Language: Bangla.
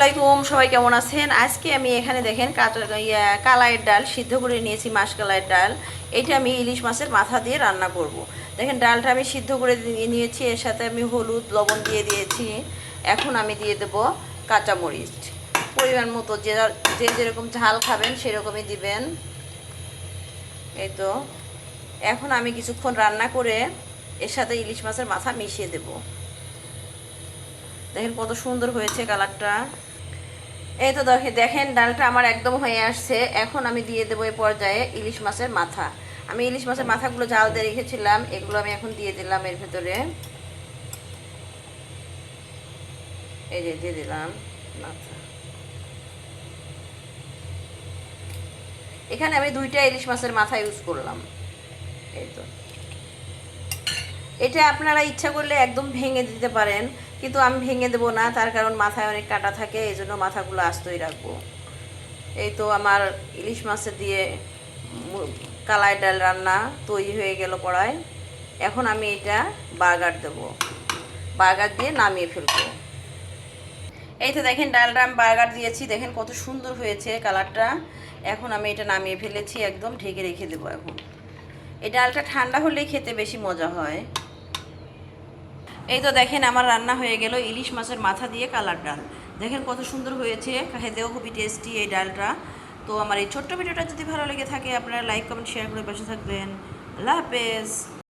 আলাইকুম, সবাই কেমন আছেন? আজকে আমি এখানে দেখেন কালাইয়ের ডাল সিদ্ধ করে নিয়েছি, মাসকলাইয়ের ডাল। এটা আমি ইলিশ মাছের মাথা দিয়ে রান্না করব। দেখেন ডালটা আমি সিদ্ধ করে নিয়েছি, এর সাথে আমি হলুদ লবণ দিয়ে দিয়েছি। এখন আমি দিয়ে দেব কাঁচামরিচ, পরিমাণ মতো। যে যে যেরকম ঝাল খাবেন সেরকমই দিবেন। এই তো এখন আমি কিছুক্ষণ রান্না করে এর সাথে ইলিশ মাছের মাথা মিশিয়ে দেব। দেখেন কত সুন্দর হয়েছে কালারটা। এই তো দেখেন ডালটা আমার একদম হয়ে আসছে। এখন আমি দিয়ে দেবো এই পর্যায়ে ইলিশ মাছের মাথা। আমি ইলিশ মাছের মাথাগুলো জাল দিয়ে রেখেছিলাম, এগুলো আমি এখন দিয়ে দিলাম এর ভেতরে। এই যে দিয়ে দিলাম মাথা। এখানে আমি 2টা ইলিশ মাছের মাথা ইউজ করলাম। এই তো এটা আপনারা ইচ্ছা করলে একদম ভেঙে দিতে পারেন, কিন্তু আমি ভেঙে দেবো না, তার কারণ মাথায় অনেক কাটা থাকে, এই জন্য মাথাগুলো আস্তই রাখবো। এই তো আমার ইলিশ মাছের দিয়ে কালাই ডাল রান্না তৈরি হয়ে গেল কড়াই। এখন আমি এটা বার্গার দেব, বার্গার দিয়ে নামিয়ে ফেলবো। এই তো দেখেন ডালটা আমি বার্গার দিয়েছি, দেখেন কত সুন্দর হয়েছে কালারটা। এখন আমি এটা নামিয়ে ফেলেছি, একদম ঢেকে রেখে দেবো। এখন এই ডালটা ঠান্ডা হলেই খেতে বেশি মজা হয়। এই তো দেখেন আমার রান্না হয়ে গেল ইলিশ মাছের মাথা দিয়ে কালার ডাল। দেখেন কত সুন্দর হয়েছে, খেতেও খুবই টেস্টি এই ডালটা। তো আমার এই ছোট্ট ভিডিওটা যদি ভালো লেগে থাকে, আপনারা লাইক কমেন্ট শেয়ার করে পাশে থাকবেন। আল্লাহ হাফেজ।